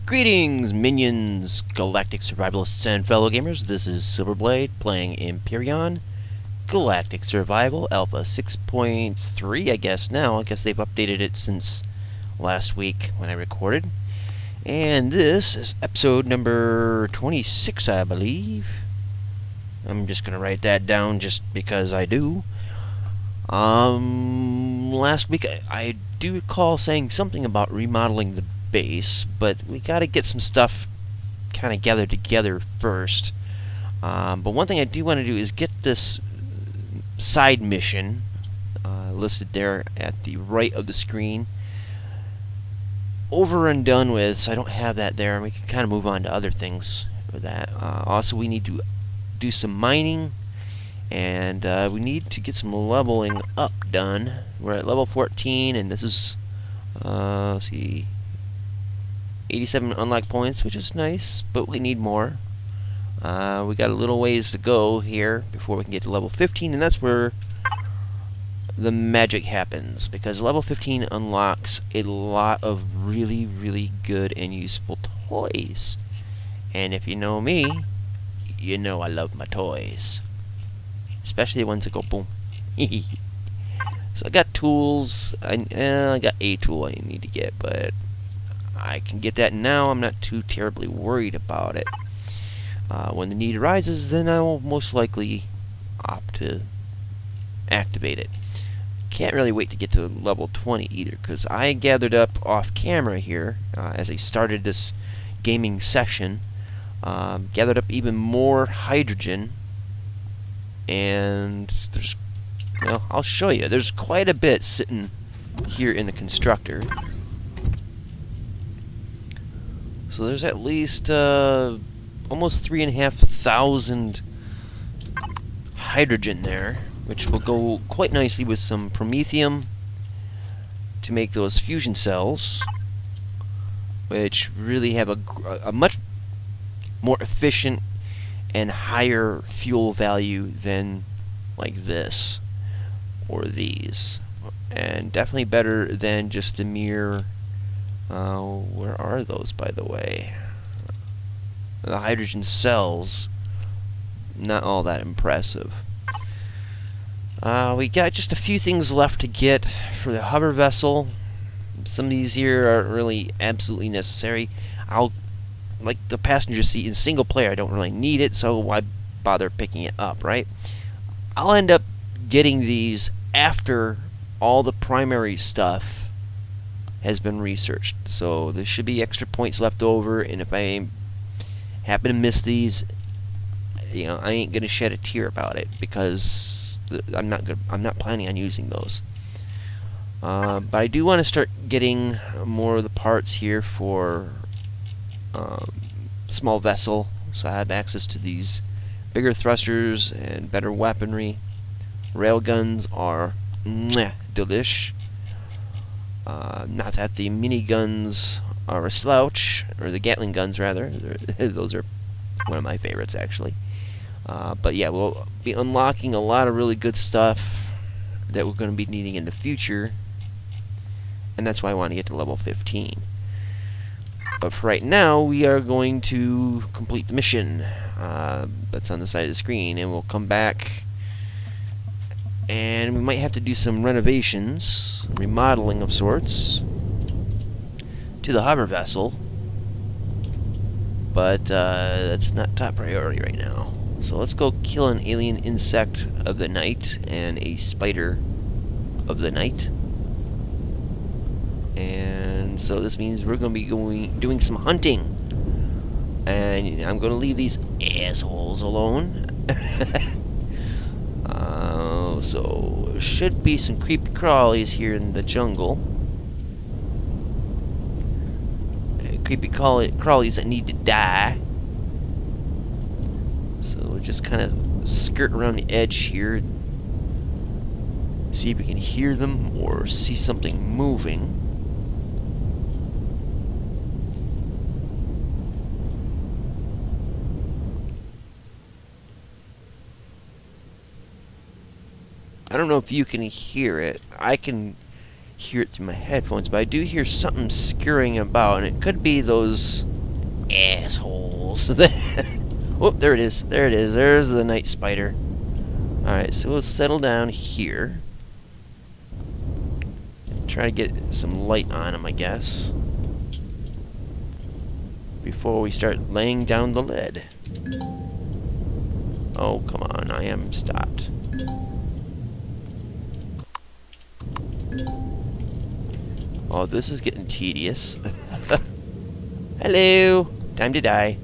Greetings, minions, galactic survivalists, and fellow gamers. This is Silverblade playing Empyrion, Galactic Survival, Alpha 6.3, I guess now. I guess they've updated it since last week when I recorded. And this is episode number 26, I believe. I'm just going to write that down just because I do. Last week I do recall saying something about remodeling the base, but we got to get some stuff kind of gathered together first. But one thing I do want to do is get this side mission listed there at the right of the screen over and done with, so I don't have that there, and we can kind of move on to other things with that. Also, we need to do some mining, and we need to get some leveling up done. We're at level 14, and this is, let's see, 87 unlock points, which is nice, but we need more. We got a little ways to go here before we can get to level 15, and that's where the magic happens, because level 15 unlocks a lot of really, really good and useful toys. And if you know me, you know I love my toys. Especially the ones that go boom. So I got tools. I got a tool I need to get, but I can get that now. I'm not too terribly worried about it. When the need arises, then I will most likely opt to activate it. Can't really wait to get to level 20 either, because I gathered up off camera here as I started this gaming session. Gathered up even more hydrogen, and there's, well, I'll show you. There's quite a bit sitting here in the constructor. So there's at least almost 3,500 hydrogen there, which will go quite nicely with some promethium to make those fusion cells, which really have a much more efficient and higher fuel value than like this or these, and definitely better than just the mere where are those, by the way? The hydrogen cells, not all that impressive. We got just a few things left to get for the hover vessel. Some of these here aren't really absolutely necessary. Like the passenger seat in single player, I don't really need it, so why bother picking it up, right? I'll end up getting these after all the primary stuff has been researched. So there should be extra points left over, and if I happen to miss these, you know, I ain't gonna shed a tear about it, because I'm not planning on using those. But I do want to start getting more of the parts here for small vessel, so I have access to these bigger thrusters and better weaponry. Railguns are delish. Not that the miniguns are a slouch, or the Gatling guns rather. Those are one of my favorites actually. But yeah, we'll be unlocking a lot of really good stuff that we're going to be needing in the future, and that's why I want to get to level 15. But for right now, we are going to complete the mission that's on the side of the screen, and we'll come back, and we might have to do some renovations, remodeling of sorts, to the hover vessel, but that's not top priority right now. So let's go kill an alien insect of the night and a spider of the night. And so this means we're going to be doing some hunting. And I'm going to leave these assholes alone. So there should be some creepy crawlies here in the jungle. Creepy crawlies that need to die. So we'll just kind of skirt around the edge here, see if we can hear them or see something moving. I don't know if you can hear it. I can hear it through my headphones, but I do hear something scurrying about, and it could be those Assholes. Oh, there it is. There it is. There's the night spider. Alright, so we'll settle down here. Try to get some light on him, I guess, before we start laying down the lead. Oh, come on. I am stopped. Oh, this is getting tedious. Hello! Time to die.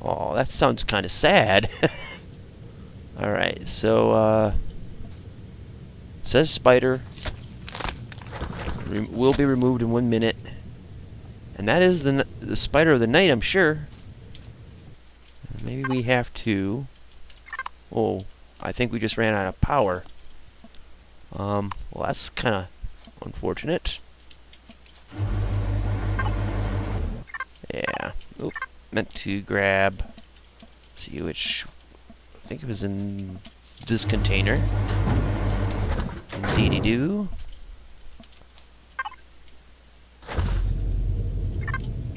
Oh, that sounds kind of sad. Alright, so, says spider. Will be removed in 1 minute. And that is the spider of the night, I'm sure. Maybe we have to... Oh, I think we just ran out of power. Well, that's kind of unfortunate. Yeah. Oop. Meant to grab... See which... I think it was in this container. Indeedy-doo.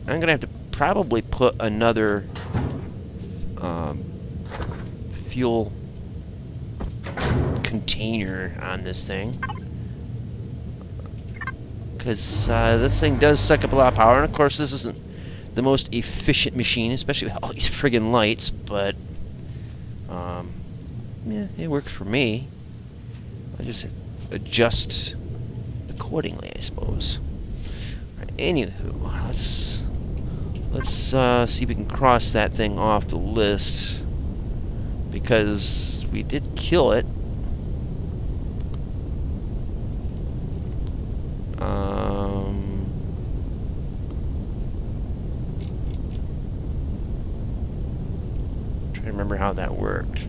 I'm gonna have to probably put another fuel container on this thing, because this thing does suck up a lot of power, and of course this isn't the most efficient machine, especially with all these friggin' lights, but yeah, it works for me. I just adjust accordingly, I suppose. Right, anywho, let's see if we can cross that thing off the list, because we did kill it. Trying to remember how that worked.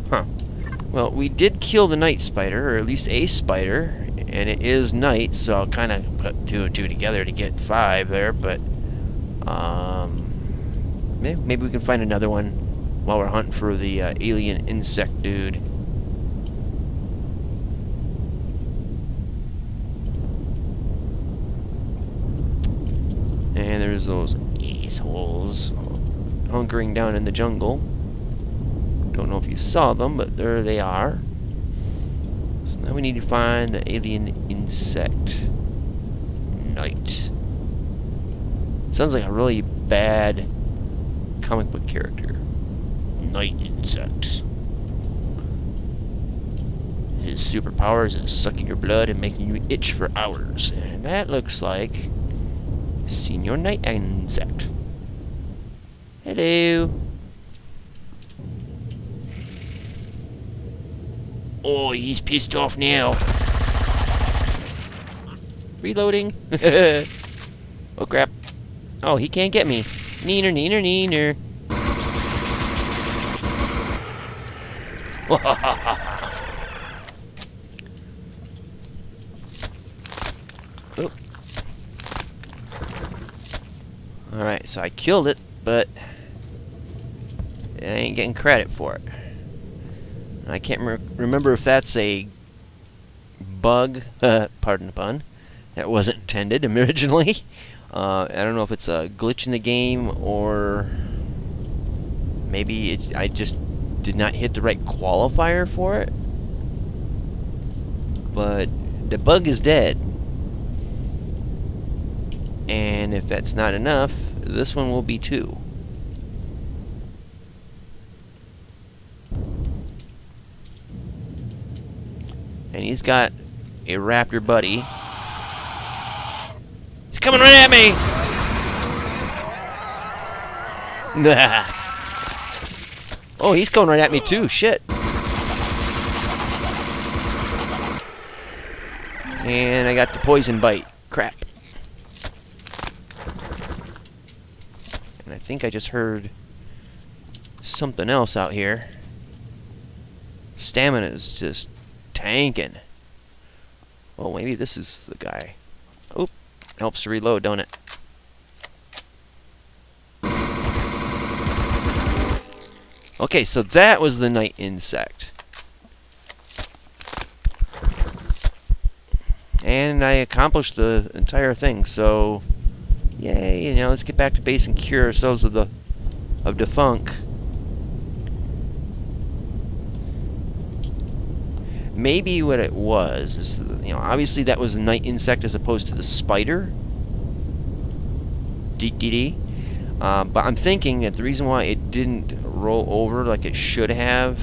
Huh. Well, we did kill the night spider, or at least a spider, and it is night, so I'll kind of put 2 and 2 together to get 5 there, but maybe we can find another one while we're hunting for the alien insect dude. And there's those assholes hunkering down in the jungle. Don't know if you saw them, but there they are. So now we need to find the alien insect. Night. Sounds like a really bad comic book character. Night insect. His superpowers is sucking your blood and making you itch for hours. And that looks like Senior Night Insect. Hello. Oh, he's pissed off now. Reloading. Oh, crap. Oh, he can't get me. Neener, neener, neener. Oh. Alright, so I killed it, but I ain't getting credit for it. I can't remember if that's a bug, pardon the pun, that wasn't intended originally. I don't know if it's a glitch in the game, or maybe I just did not hit the right qualifier for it. But the bug is dead. And if that's not enough, this one will be too. And he's got a raptor buddy. He's coming right at me! Nah. Oh, he's coming right at me too. Shit. And I got the poison bite. Crap. And I think I just heard something else out here. Stamina is just tanking. Oh, maybe this is the guy. Oop. Helps to reload, don't it? Okay, so that was the night insect. And I accomplished the entire thing, so yay, now let's get back to base and cure ourselves of the funk. Maybe what it was is, obviously that was a night insect as opposed to the spider. But I'm thinking that the reason why it didn't roll over like it should have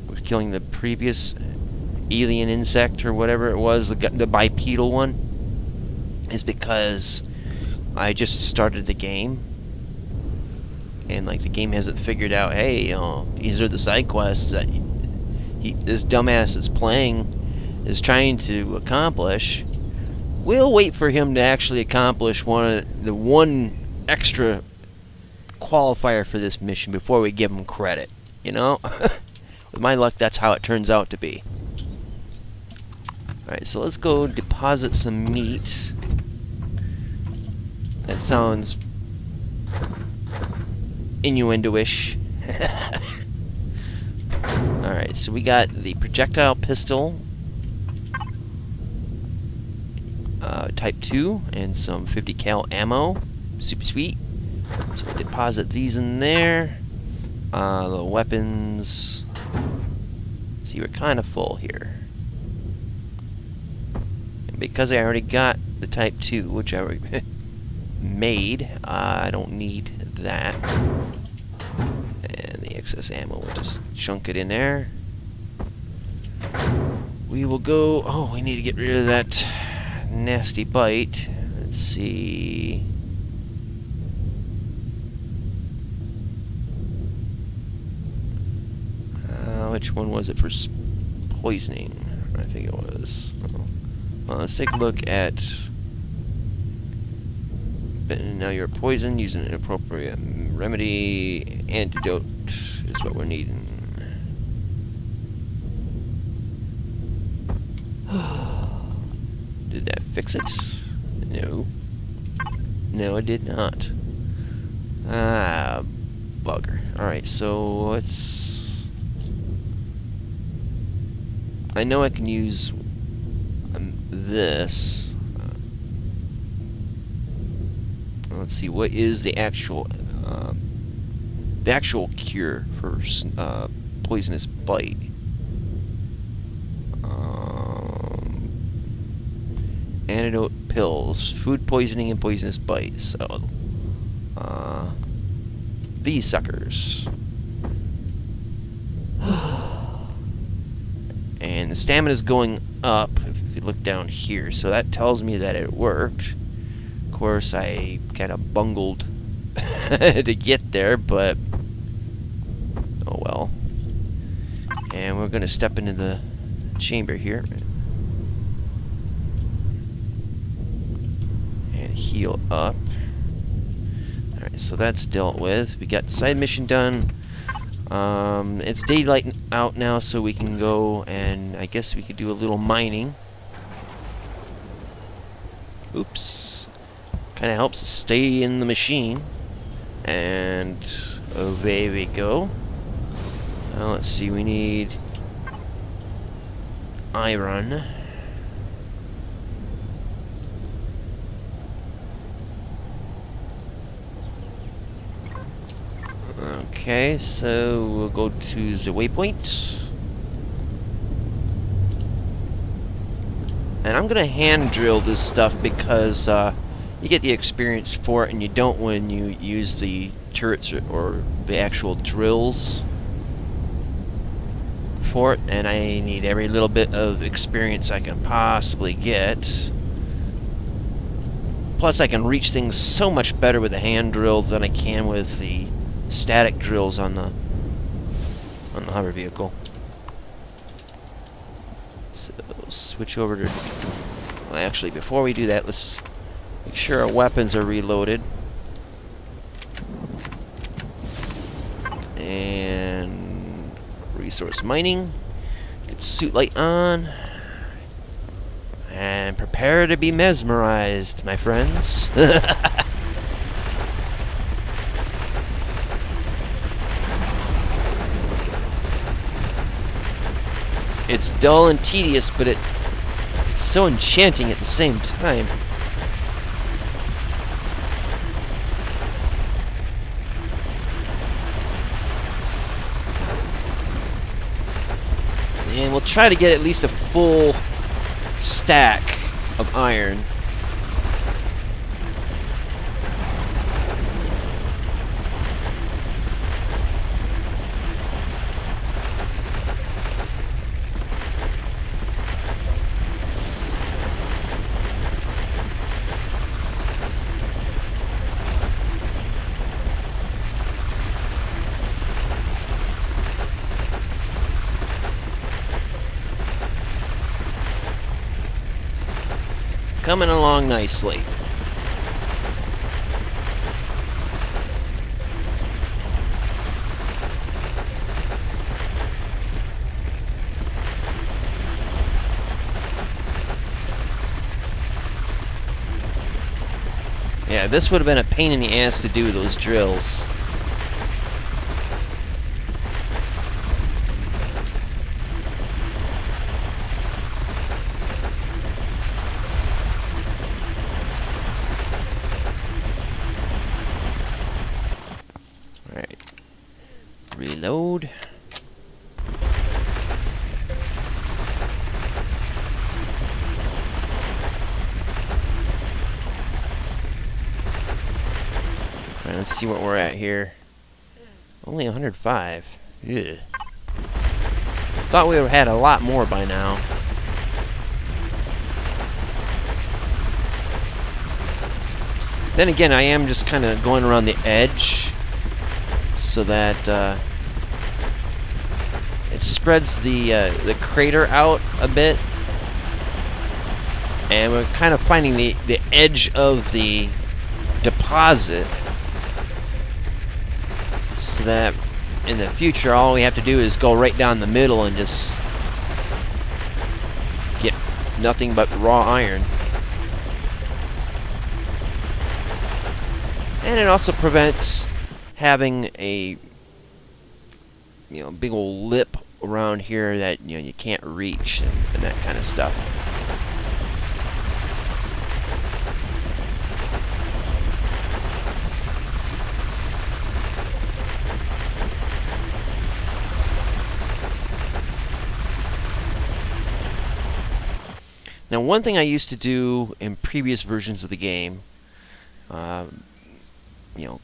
with killing the previous alien insect or whatever it was, the bipedal one, is because I just started the game and like the game hasn't figured out, hey, these are the side quests that this dumbass is playing is trying to accomplish. We'll wait for him to actually accomplish the one extra qualifier for this mission before we give him credit, With my luck, that's how it turns out to be. Alright, so let's go deposit some meat. That sounds innuendo-ish. Alright, so we got the projectile pistol, type 2, and some 50 cal ammo. Super sweet. So we'll deposit these in there. The weapons. See, we're kind of full here. And because I already got the type 2, which I already made, I don't need that. And the excess ammo, we'll just chunk it in there. We will go... Oh, we need to get rid of that nasty bite. Let's see... which one was it for poisoning? I think it was. Well, let's take a look at... Now you're poisoned, using an appropriate remedy. Antidote is what we're needing. Did that fix it? No. No, it did not. Ah, bugger. Alright, so let's... I know I can use this. Let's see, what is the actual cure for poisonous bite? Antidote pills, food poisoning and poisonous bite. So, these suckers. And the stamina is going up if you look down here, so that tells me that it worked. Of course, I kind of bungled to get there, but oh well. And we're going to step into the chamber here and heal up. Alright, so that's dealt with. We got the side mission done. It's daylight out now, so we can go and I guess we could do a little mining. Oops. Kind of helps us stay in the machine. And away we go. Now let's see, we need iron. Okay, so we'll go to the waypoint. And I'm gonna hand drill this stuff because you get the experience for it and you don't when you use the turrets or the actual drills for it, and I need every little bit of experience I can possibly get. Plus I can reach things so much better with a hand drill than I can with the static drills on the hover vehicle. So switch over to... Well, actually, before we do that, let's make sure our weapons are reloaded. And resource mining. Get suit light on. And prepare to be mesmerized, my friends. It's dull and tedious, but it's so enchanting at the same time. And we'll try to get at least a full stack of iron. Coming along nicely. Yeah, this would have been a pain in the ass to do those drills. Reload. Alright, let's see what we're at here. Only 105. Ugh. Thought we would have had a lot more by now. Then again, I am just kind of going around the edge so that it spreads the crater out a bit, and we're kind of finding the edge of the deposit, so that in the future all we have to do is go right down the middle and just get nothing but raw iron. And it also prevents having a big old lip around here that you can't reach and that kind of stuff. Now, one thing I used to do in previous versions of the game,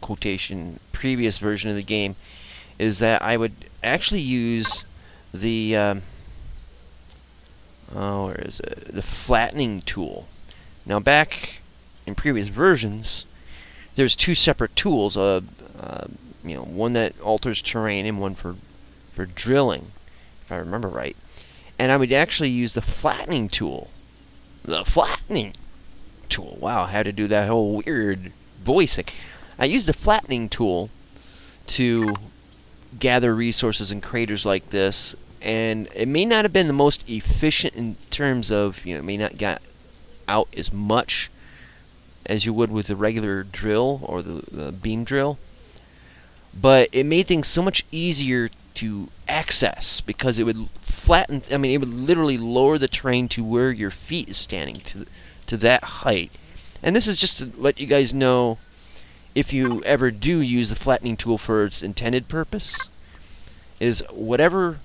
quotation, previous version of the game, is that I would actually use the where is it? The flattening tool. Now, back in previous versions, there's two separate tools. One that alters terrain and one for drilling, if I remember right. And I would actually use the flattening tool. The flattening tool. Wow, I had to do that whole weird voicing. I used the flattening tool to gather resources in craters like this, and it may not have been the most efficient in terms of, it may not get out as much as you would with the regular drill or the beam drill, but it made things so much easier to access because it would flatten, it would literally lower the terrain to where your feet is standing, to that height. And this is just to let you guys know, if you ever do use the flattening tool for its intended purpose, is whatever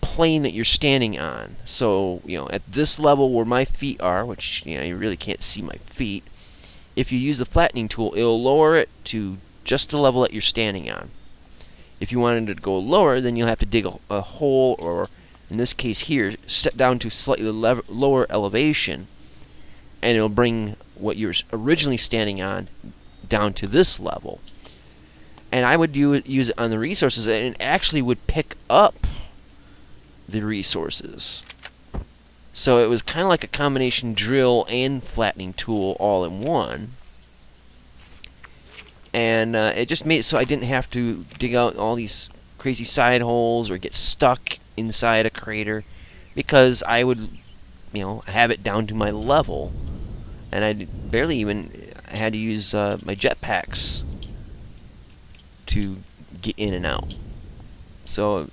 plane that you're standing on. So, at this level where my feet are, which, you really can't see my feet, if you use the flattening tool, it'll lower it to just the level that you're standing on. If you wanted it to go lower, then you'll have to dig a hole, or in this case here, set down to slightly lower elevation, and it'll bring what you're originally standing on down to this level. And I would use it on the resources, and it actually would pick up the resources. So it was kind of like a combination drill and flattening tool all in one. And it just made it so I didn't have to dig out all these crazy side holes or get stuck inside a crater, because I would, have it down to my level, and I barely even had to use my jetpacks to get in and out. So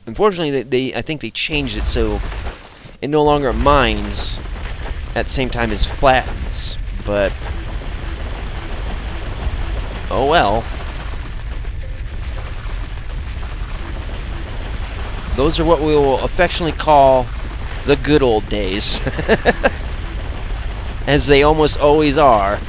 Unfortunately, I think they changed it so it no longer mines at the same time as flattens. But oh well. Those are what we will affectionately call the good old days. As they almost always are.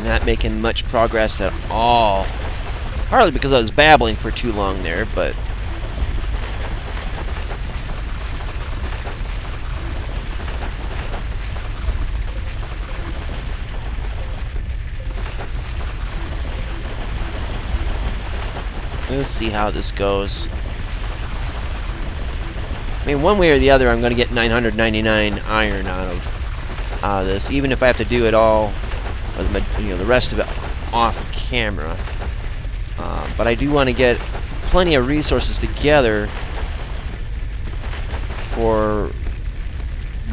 Not making much progress at all. Partly because I was babbling for too long there, but we'll see how this goes. I mean, one way or the other, I'm going to get 999 iron out of this, even if I have to do it all, the rest of it off camera. But I do want to get plenty of resources together for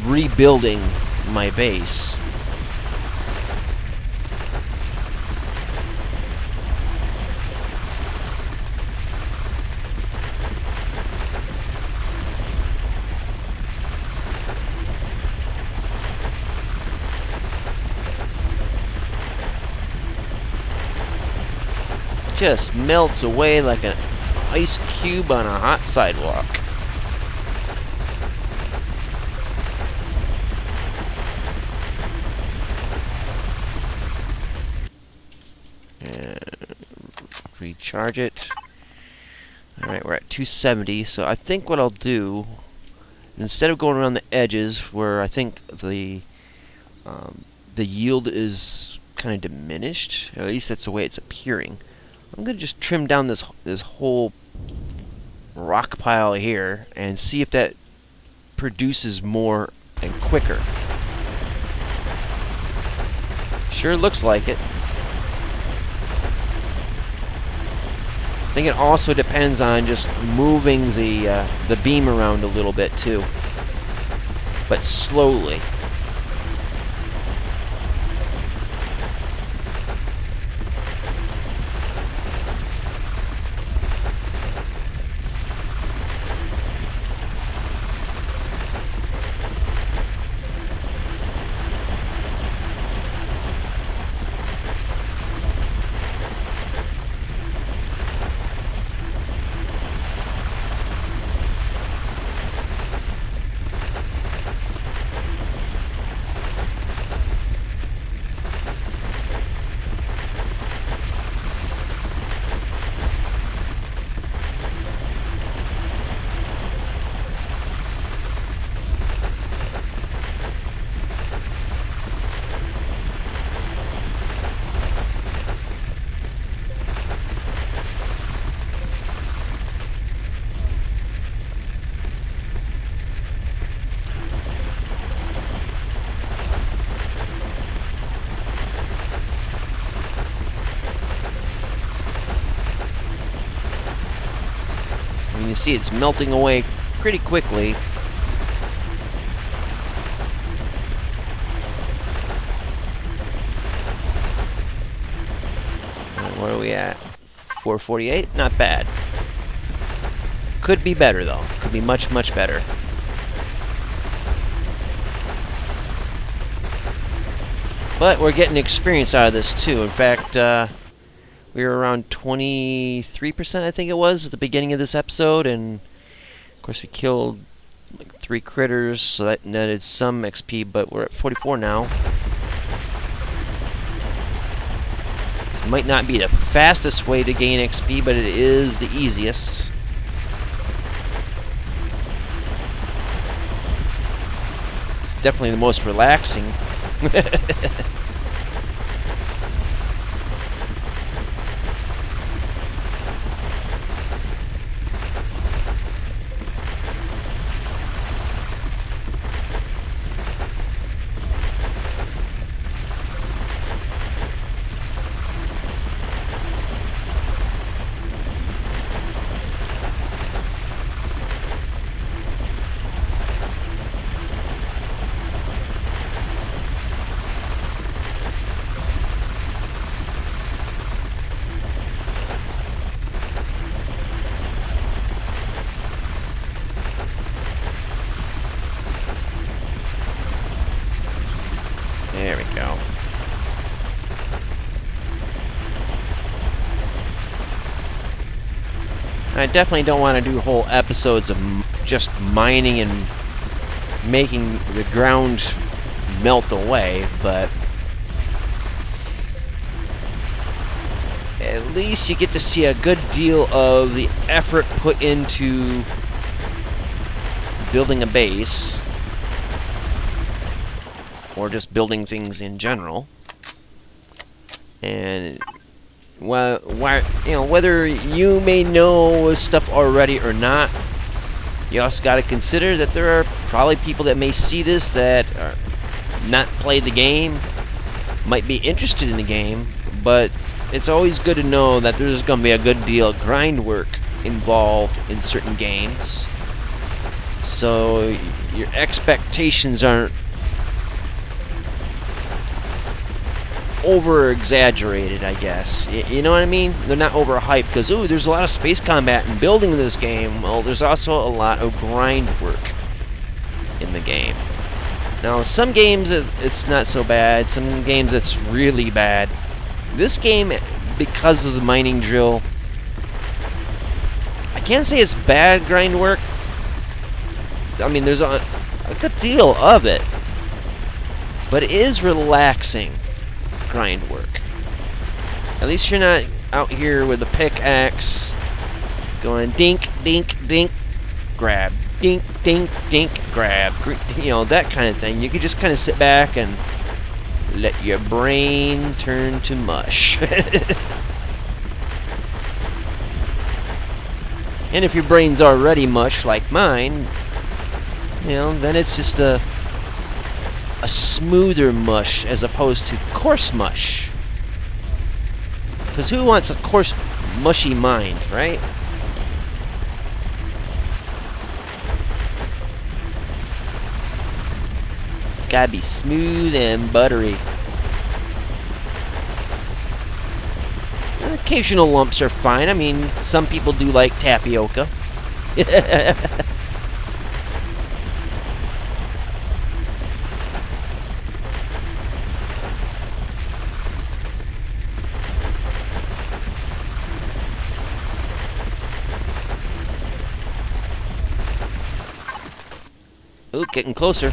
rebuilding my base. Just melts away like an ice cube on a hot sidewalk. And recharge it. Alright, we're at 270, so I think what I'll do, instead of going around the edges where I think the yield is kind of diminished, or at least that's the way it's appearing, I'm going to just trim down this whole rock pile here and see if that produces more and quicker. Sure looks like it. I think it also depends on just moving the beam around a little bit too, but slowly. You see it's melting away pretty quickly. Where are we at? 448? Not bad. Could be better though. Could be much, much better. But we're getting experience out of this too. In fact, we were around 23%, I think it was, at the beginning of this episode, and of course we killed like 3 critters, so that netted some XP, but we're at 44 now. This might not be the fastest way to gain XP, but it is the easiest. It's definitely the most relaxing. I definitely don't want to do whole episodes of just mining and making the ground melt away, but at least you get to see a good deal of the effort put into building a base, or just building things in general. And whether you may know stuff already or not, you also got to consider that there are probably people that may see this that are not played the game, might be interested in the game, but it's always good to know that there's going to be a good deal of grind work involved in certain games, so your expectations aren't over-exaggerated, I guess. You know what I mean? They're not overhyped because, ooh, there's a lot of space combat and building in this game. Well, there's also a lot of grind work in the game. Now, some games it's not so bad. Some games it's really bad. This game, because of the mining drill, I can't say it's bad grind work. I mean, there's a good deal of it, but it is relaxing grind work. At least you're not out here with a pickaxe going dink, dink, dink, grab, dink, dink, dink, grab, you know, that kind of thing. You could just kind of sit back and let your brain turn to mush. And if your brain's already mush like mine, you know, then it's just a smoother mush as opposed to coarse mush. Because who wants a coarse, mushy mind, right? It's gotta be smooth and buttery. And occasional lumps are fine. I mean, some people do like tapioca. Ooh, getting closer.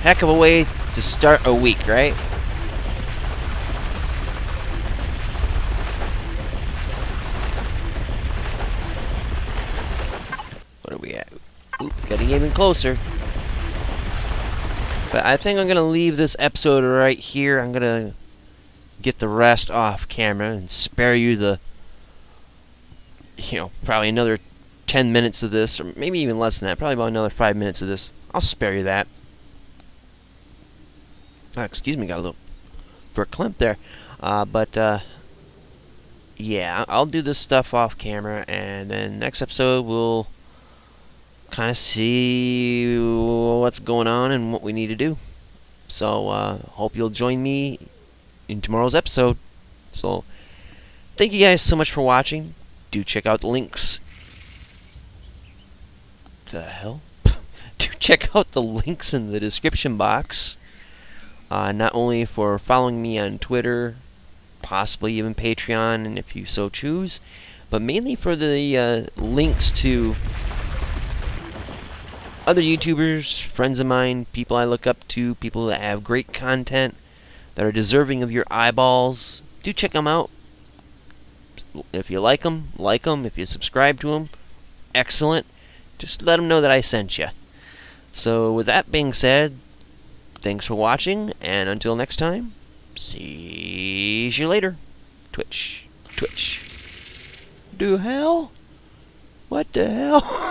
Heck of a way to start a week, right? What are we at? Oop, getting even closer. But I think I'm going to leave this episode right here. I'm going to get the rest off camera and spare you the, probably another 10 minutes of this, or maybe even less than that. Probably about another 5 minutes of this. I'll spare you that. Oh, excuse me, got a little verklempt there. Yeah, I'll do this stuff off camera, and then next episode we'll kind of see what's going on and what we need to do. So, hope you'll join me in tomorrow's episode. So, thank you guys so much for watching. Do check out the links. The hell? Do check out the links in the description box. Not only for following me on Twitter, possibly even Patreon, and if you so choose, but mainly for the links to other YouTubers, friends of mine, people I look up to, people that have great content, that are deserving of your eyeballs. Do check them out. If you like them, like them. If you subscribe to them, excellent. Just let them know that I sent you. So with that being said, thanks for watching, and until next time, see you later. Twitch. Do hell? What the hell?